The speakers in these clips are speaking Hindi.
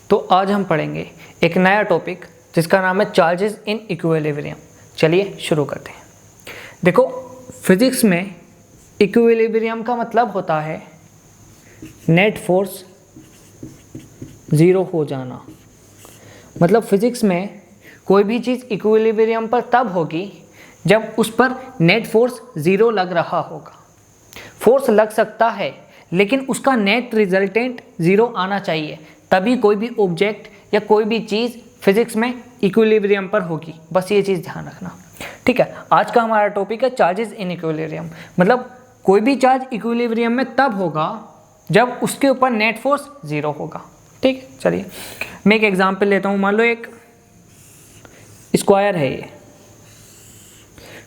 तो आज हम पढ़ेंगे एक नया टॉपिक जिसका नाम है चार्जेस इन इक्विलिब्रियम। चलिए शुरू करते हैं। देखो, फिजिक्स में इक्विलिब्रियम का मतलब होता है नेट फोर्स ज़ीरो हो जाना। मतलब फिजिक्स में कोई भी चीज़ इक्विलिब्रियम पर तब होगी जब उस पर नेट फोर्स ज़ीरो लग रहा होगा। फोर्स लग सकता है लेकिन उसका नेट रिजल्टेंट ज़ीरो आना चाहिए, तभी कोई भी ऑब्जेक्ट या कोई भी चीज़ फिजिक्स में इक्विलिब्रियम पर होगी। बस ये चीज़ ध्यान रखना, ठीक है। आज का हमारा टॉपिक है चार्जेस इन इक्विलिब्रियम। मतलब कोई भी चार्ज इक्विलिब्रियम में तब होगा जब उसके ऊपर नेट फोर्स ज़ीरो होगा, ठीक है। चलिए मैं एक एग्जांपल लेता हूँ। मान लो एक स्क्वायर है ये,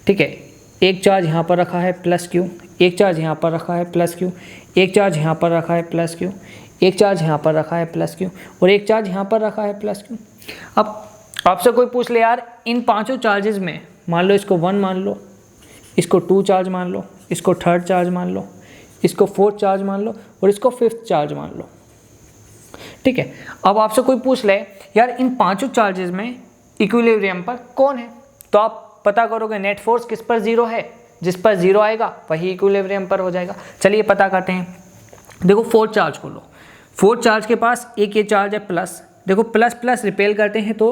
ठीक है। एक चार्ज यहाँ पर रखा है प्लस क्यू, एक चार्ज यहाँ पर रखा है प्लस क्यू, एक चार्ज यहाँ पर रखा है प्लस क्यू, एक चार्ज यहाँ पर रखा है प्लस क्यू और एक चार्ज यहाँ पर रखा है प्लस क्यू। अब आपसे कोई पूछ ले यार इन पांचों चार्जेस में, मान लो इसको 1 मान लो, इसको 2 चार्ज मान लो, इसको 3rd चार्ज मान लो, इसको 4th चार्ज मान लो और इसको 5th चार्ज मान लो, ठीक है। अब आपसे कोई पूछ ले यार इन पांचों चार्जेस में इक्विलिब्रियम पर कौन है, तो आप पता करोगे नेट फोर्स किस पर ज़ीरो है। जिस पर ज़ीरो आएगा वही इक्विलिब्रियम पर हो जाएगा। चलिए पता करते हैं। देखो 4th चार्ज को लो। 4th चार्ज के पास एक ये चार्ज है प्लस। देखो प्लस प्लस रिपेल करते हैं तो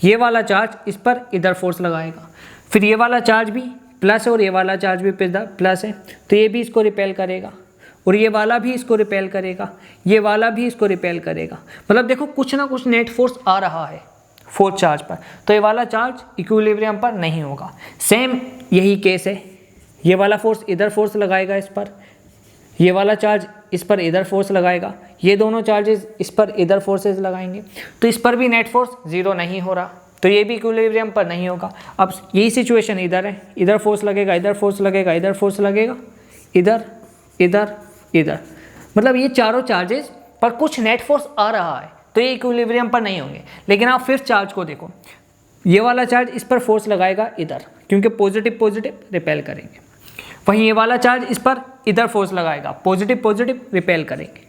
ये वाला चार्ज इस पर इधर फोर्स लगाएगा। फिर ये वाला चार्ज भी प्लस है और ये वाला चार्ज भी प्लस है, तो ये भी इसको रिपेल करेगा और ये वाला भी इसको रिपेल करेगा, ये वाला भी इसको रिपेल करेगा। मतलब देखो कुछ ना कुछ नेट फोर्स आ रहा है 4th चार्ज पर, तो ये वाला चार्ज इक्विलिब्रियम पर नहीं होगा। सेम यही केस है, ये वाला फोर्स इधर फोर्स लगाएगा इस पर, ये वाला चार्ज इस पर इधर फोर्स लगाएगा, ये दोनों चार्जेस इस पर इधर फोर्सेस लगाएंगे, तो इस पर भी नेट फोर्स ज़ीरो नहीं हो रहा, तो ये भी इक्विलिब्रियम पर नहीं होगा। अब यही सिचुएशन इधर है, इधर फोर्स लगेगा, इधर फोर्स लगेगा, इधर फोर्स लगेगा, इधर इधर इधर। मतलब ये चारों चार्जेस पर कुछ नेट फोर्स आ रहा है, तो ये इक्विलिब्रियम पर नहीं होंगे। लेकिन आप 5th चार्ज को देखो, ये वाला चार्ज इस पर फोर्स लगाएगा इधर, क्योंकि पॉजिटिव पॉजिटिव रिपेल करेंगे। वहीं ये वाला चार्ज इस पर इधर फोर्स लगाएगा, पॉजिटिव पॉजिटिव रिपेल करेंगे।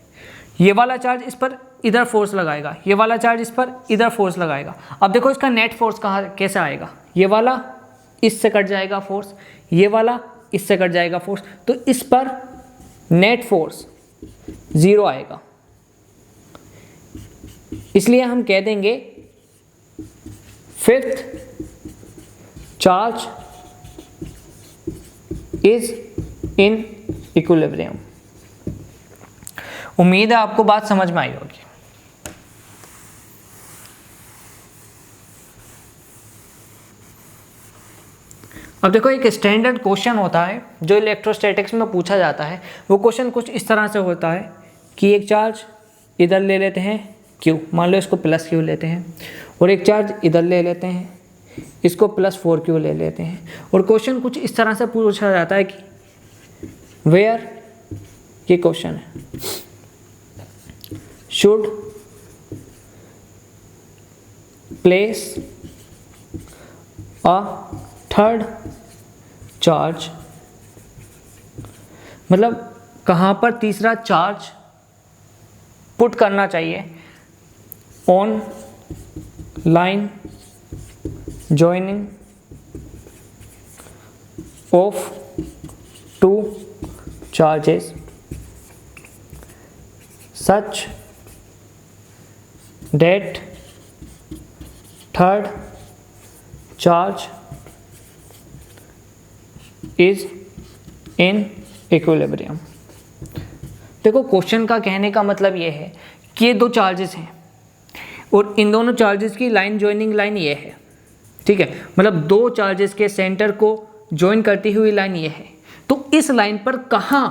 ये वाला चार्ज इस पर इधर फोर्स लगाएगा, ये वाला चार्ज इस पर इधर फोर्स लगाएगा। अब देखो इसका नेट फोर्स कहाँ कैसे आएगा, ये वाला इससे कट जाएगा फोर्स, ये वाला इससे कट जाएगा फोर्स, तो इस पर नेट फोर्स ज़ीरो आएगा। इसलिए हम कह देंगे 5th charge is in equilibrium. उम्मीद है आपको बात समझ में आई होगी। अब देखो एक स्टैंडर्ड क्वेश्चन होता है जो इलेक्ट्रोस्टैटिक्स में पूछा जाता है। वो क्वेश्चन कुछ इस तरह से होता है कि एक चार्ज इधर ले लेते हैं क्यू, मान लो इसको प्लस क्यू लेते हैं, और एक चार्ज इधर ले लेते हैं, इसको प्लस 4 क्यू ले लेते हैं। और क्वेश्चन कुछ इस तरह से पूछा जाता है कि वेयर, ये क्वेश्चन है, should place a 3rd charge, मतलब कहाँ पर तीसरा चार्ज पुट करना चाहिए on line joining of 2 charges such that 3rd charge is in equilibrium। देखो क्वेश्चन का कहने का मतलब ये है कि ये 2 चार्जेस हैं और इन दोनों चार्जेस की लाइन ज्वाइनिंग लाइन ये है, ठीक है। मतलब 2 चार्जेस के सेंटर को ज्वाइन करती हुई लाइन ये है, तो इस लाइन पर कहाँ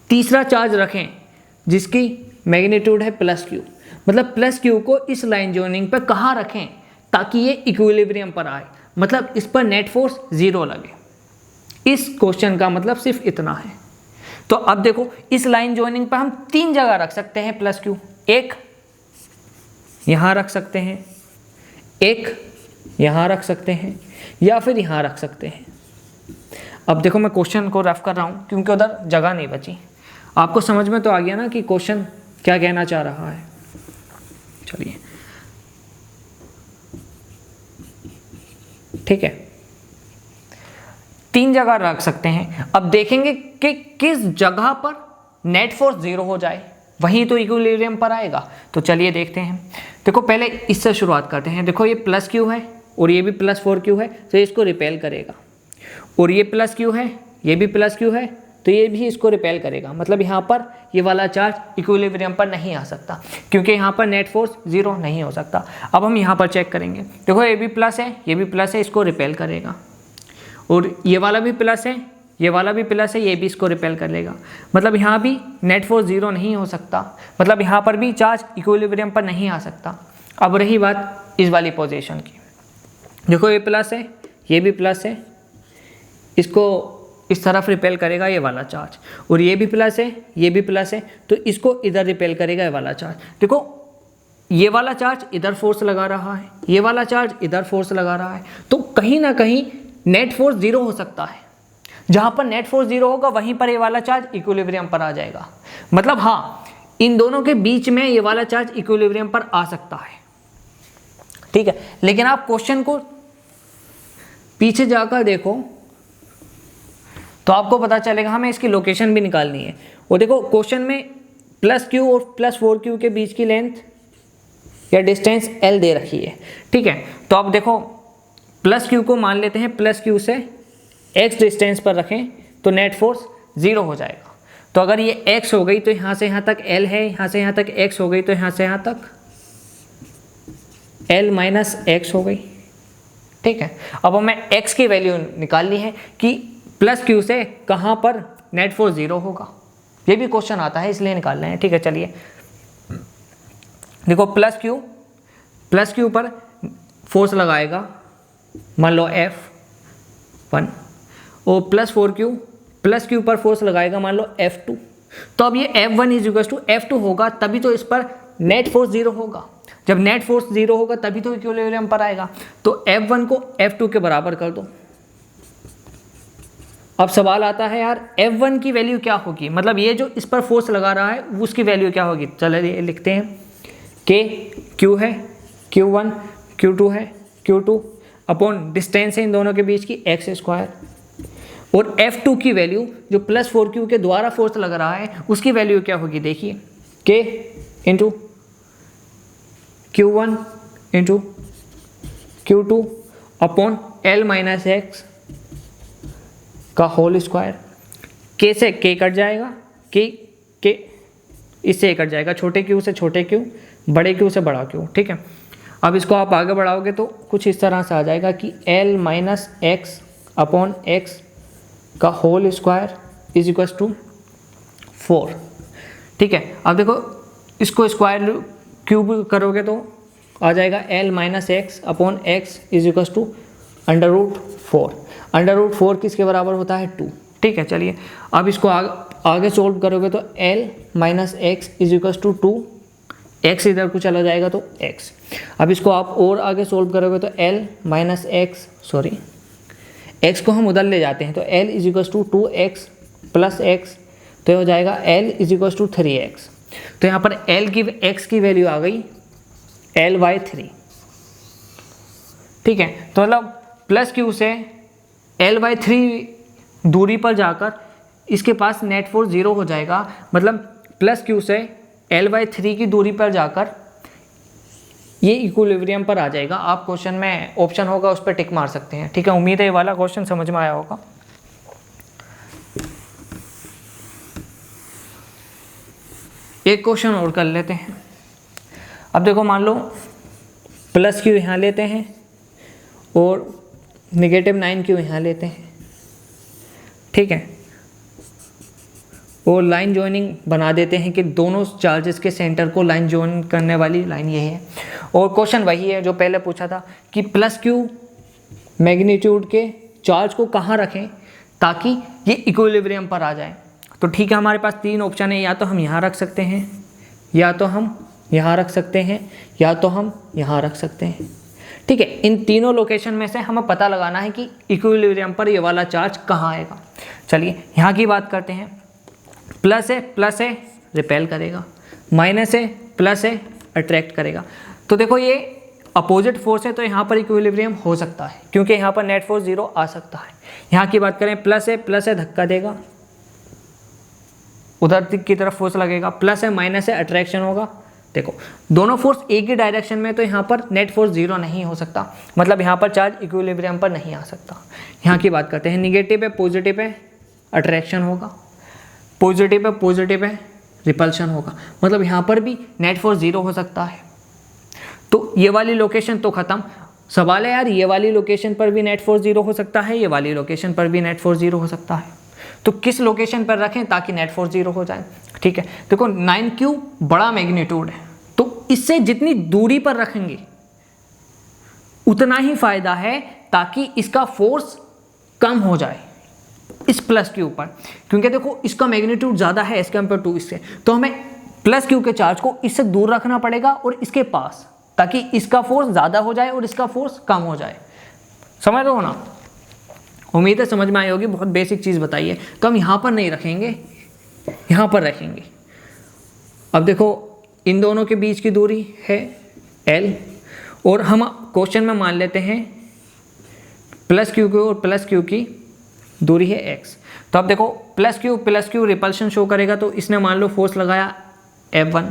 तीसरा चार्ज रखें जिसकी मैग्नीट्यूड है प्लस क्यू। मतलब प्लस क्यू को इस लाइन ज्वाइनिंग पर कहाँ रखें ताकि ये इक्विलिब्रियम पर आए, मतलब इस पर नेट फोर्स ज़ीरो लगे। इस क्वेश्चन का मतलब सिर्फ इतना है। तो अब देखो इस लाइन ज्वाइनिंग पर हम 3 जगह रख सकते हैं प्लस क्यू। एक यहाँ रख सकते हैं, एक यहाँ रख सकते हैं, या फिर यहाँ रख सकते हैं। अब देखो मैं क्वेश्चन को रफ कर रहा हूँ क्योंकि उधर जगह नहीं बची। आपको समझ में तो आ गया ना कि क्वेश्चन क्या कहना चाह रहा है। चलिए ठीक है, 3 जगह रख सकते हैं। अब देखेंगे कि किस जगह पर नेट फोर्स 0 हो जाए, वहीं तो इक्विलिब्रियम पर आएगा। तो चलिए देखते हैं। देखो पहले इससे शुरुआत करते हैं। देखो ये प्लस क्यू है और ये भी प्लस 4q है, तो इसको रिपेल करेगा। और ये प्लस क्यू है, ये भी प्लस क्यू है, तो ये भी इसको रिपेल करेगा। मतलब यहाँ पर ये वाला चार्ज इक्विलिब्रियम पर नहीं आ सकता, क्योंकि यहाँ पर नेट फोर्स 0 नहीं हो सकता। अब हम यहाँ पर चेक करेंगे। देखो ये भी प्लस है, ये भी प्लस है, इसको रिपेल करेगा। और ये वाला भी प्लस है, ये वाला भी प्लस है, ये भी इसको रिपेल कर लेगा। मतलब यहाँ भी नेट फोर्स 0 नहीं हो सकता, मतलब यहाँ पर भी चार्ज इक्विलिब्रियम पर नहीं आ सकता। अब रही बात इस वाली पोजीशन की। देखो ये प्लस है, ये भी प्लस है, इसको इस तरफ रिपेल करेगा ये वाला चार्ज। और ये भी प्लस है, ये भी प्लस है, तो इसको इधर रिपेल करेगा ये वाला चार्ज। देखो ये वाला चार्ज इधर फोर्स लगा रहा है, ये वाला चार्ज इधर फोर्स लगा रहा है, तो कहीं ना कहीं नेट फोर्स 0 हो सकता है। जहाँ पर नेट फोर्स 0 होगा वहीं पर ये वाला चार्ज इक्विलिब्रियम पर आ जाएगा। मतलब हाँ, इन दोनों के बीच में ये वाला चार्ज इक्विलिब्रियम पर आ सकता है, ठीक है। लेकिन आप क्वेश्चन को पीछे जाकर देखो तो आपको पता चलेगा। हमें इसकी लोकेशन भी निकालनी है। और देखो क्वेश्चन में प्लस क्यू और प्लस 4q के बीच की लेंथ या डिस्टेंस l दे रखी है, ठीक है। तो अब देखो प्लस क्यू को मान लेते हैं प्लस क्यू से x डिस्टेंस पर रखें तो नेट फोर्स 0 हो जाएगा। तो अगर ये x हो गई तो यहाँ से यहाँ तक l है, यहाँ से यहाँ तक x हो गई तो यहाँ से यहाँ तक l माइनस x हो गई, ठीक है। अब हमें x की वैल्यू निकालनी है कि प्लस क्यू से कहाँ पर नेट फोर्स 0 होगा। ये भी क्वेश्चन आता है इसलिए निकाल रहे हैं, ठीक है। चलिए देखो प्लस क्यू पर फोर्स लगाएगा मान लो F1, और प्लस क्यू पर फोर्स लगाएगा मान लो F2। तो अब ये F1 is equal to F2 होगा, तभी तो इस पर नेट फोर्स 0 होगा। जब नेट फोर्स 0 होगा तभी तो इक्विलिब्रियम पर आएगा। तो F1 को F2 के बराबर कर दो। अब सवाल आता है यार F1 की वैल्यू क्या होगी, मतलब ये जो इस पर फोर्स लगा रहा है उसकी वैल्यू क्या होगी। चलिए लिखते हैं K Q है, Q1 Q2 है, Q2 अपॉन डिस्टेंस है इन दोनों के बीच की x²। और F2 की वैल्यू जो प्लस 4q के द्वारा फोर्स लग रहा है उसकी वैल्यू क्या होगी, देखिए K into Q1 into Q2 upon L minus x का होल स्क्वायर। K से K कट जाएगा, K इससे कट जाएगा, छोटे q से छोटे q, बड़े q से बड़ा q, ठीक है। अब इसको आप आगे बढ़ाओगे तो कुछ इस तरह से आ जाएगा कि L minus x upon x का whole square is equal to 4, ठीक है। अब देखो इसको स्क्वायर क्यूब करोगे तो आ जाएगा L minus x upon x is equal to √4। √4 किसके बराबर होता है 2, ठीक है। चलिए अब इसको आगे सोल्व करोगे तो L minus x is equal to 2, x इधर को चला जाएगा तो x। अब इसको आप और आगे सोल्व करोगे तो L minus x, sorry x को हम उधर ले जाते हैं तो L is equal to 2x plus x, तो ये हो जाएगा L is equal to 3x। तो यहाँ पर x की वैल्यू आ गई L/3, ठीक है। तो मतलब प्लस क्यू से L/3 दूरी पर जाकर इसके पास नेट फोर्स 0 हो जाएगा। मतलब प्लस क्यू से L/3 की दूरी पर जाकर ये इक्विलिब्रियम पर आ जाएगा। आप क्वेश्चन में ऑप्शन होगा उस पर टिक मार सकते हैं, ठीक है। उम्मीद है ये वाला क्वेश्चन समझ में आया होगा। एक क्वेश्चन और कर लेते हैं। अब देखो मान लो प्लस क्यू यहाँ लेते हैं और -9q यहाँ लेते हैं, ठीक है। और लाइन जॉइनिंग बना देते हैं कि दोनों चार्जेस के सेंटर को लाइन जॉइन करने वाली लाइन यही है। और क्वेश्चन वही है जो पहले पूछा था कि प्लस क्यू मैग्नीट्यूड के चार्ज को कहाँ रखें ताकि ये इक्विलिब्रियम पर आ जाए। तो ठीक है, हमारे पास 3 ऑप्शन है, या तो हम यहाँ रख सकते हैं, या तो हम यहाँ रख सकते हैं, या तो हम यहाँ रख सकते हैं, ठीक है। इन तीनों लोकेशन में से हमें पता लगाना है कि इक्विलिब्रियम पर ये वाला चार्ज कहाँ आएगा। चलिए यहाँ की बात करते हैं। प्लस है रिपेल करेगा, माइनस है अट्रैक्ट करेगा। तो देखो ये अपोजिट फोर्स है तो यहाँ पर इक्विलिब्रियम हो सकता है क्योंकि यहाँ पर नेट फोर्स 0 आ सकता है। यहाँ की बात करें प्लस है धक्का देगा, उधर की तरफ फोर्स लगेगा, प्लस है माइनस है अट्रैक्शन होगा। देखो दोनों फोर्स एक ही डायरेक्शन में, तो यहाँ पर नेट फोर्स 0 नहीं हो सकता, मतलब यहाँ पर चार्ज इक्विलिब्रियम पर नहीं आ सकता। यहाँ की बात करते हैं, निगेटिव है पॉजिटिव है अट्रैक्शन होगा, पॉजिटिव है रिपल्शन होगा, मतलब यहाँ पर भी नेट फोर्स 0 हो सकता है। तो ये वाली लोकेशन तो खत्म। सवाल है यार ये वाली लोकेशन पर भी नेट फोर्स 0 हो सकता है, ये वाली लोकेशन पर भी नेट फोर्स 0 हो सकता है, तो किस लोकेशन पर रखें ताकि नेट फोर्स 0 हो जाए। ठीक है, देखो 9Q बड़ा मैग्नीट्यूड है, तो इससे जितनी दूरी पर रखेंगे उतना ही फायदा है ताकि इसका फोर्स कम हो जाए इस प्लस Q पर, क्योंकि देखो इसका मैग्नीट्यूड ज़्यादा है एज कम्पेयर टू इससे, तो हमें प्लस Q के चार्ज को इससे दूर रखना पड़ेगा और इसके पास, ताकि इसका फोर्स ज़्यादा हो जाए और इसका फोर्स कम हो जाए। समझ रहे हो ना? उम्मीद है समझ में आई होगी, बहुत बेसिक चीज़ बताई है। तो हम यहाँ पर नहीं रखेंगे, यहाँ पर रखेंगे। अब देखो इन दोनों के बीच की दूरी है L, और हम क्वेश्चन में मान लेते हैं प्लस Q की और प्लस Q की दूरी है X। तो अब देखो प्लस Q रिपल्शन शो करेगा, तो इसने मान लो फोर्स लगाया F1,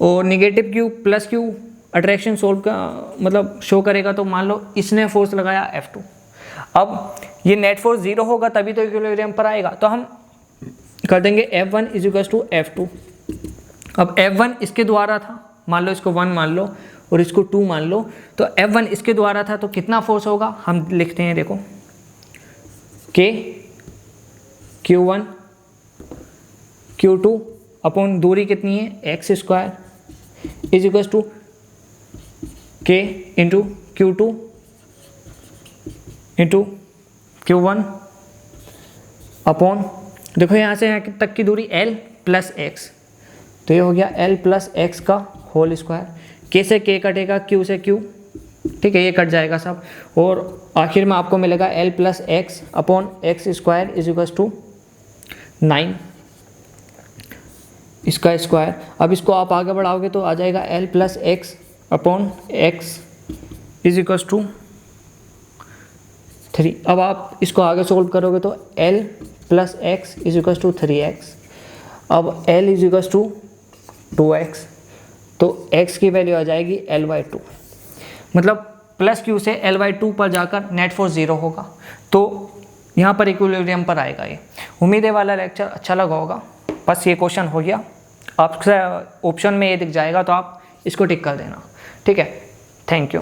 और negative Q plus Q attraction solve का मतलब शो करेगा, तो मान लो इसने फोर्स लगाया F2। अब ये नेट फोर्स 0 होगा तभी तो इक्विलिब्रियम पर आएगा, तो हम कर देंगे F1 is equals to F2। अब F1 इसके द्वारा था, मान लो इसको 1 मान लो और इसको 2 मान लो, तो F1 इसके द्वारा था, तो कितना फोर्स होगा हम लिखते हैं, देखो K Q1 Q2 अपॉन दूरी कितनी है x² is equals to K into Q2 into Q1 upon, देखो यहाँ से यहाँ तक की दूरी L प्लस X, तो ये हो गया L प्लस X का होल स्क्वायर। K से K कटेगा, Q से Q, ठीक है ये कट जाएगा सब, और आखिर में आपको मिलेगा L plus X upon x² is equals to 9 इसका स्क्वायर। अब इसको आप आगे बढ़ाओगे तो आ जाएगा L plus X upon X is equals to 3। अब आप इसको आगे सोल्व करोगे तो L plus X is equals to 3x। अब L is equals to 2x, तो x की वैल्यू आ जाएगी L/2, मतलब प्लस Q से L/2 पर जाकर नेट फोर्स 0 होगा, तो यहाँ पर इक्विलिब्रियम पर आएगा ये। उम्मीद है वाला लेक्चर अच्छा लगा होगा। बस ये क्वेश्चन हो गया, आपसे ऑप्शन में ये दिख जाएगा तो आप इसको टिक कर देना। ठीक है, थैंक यू।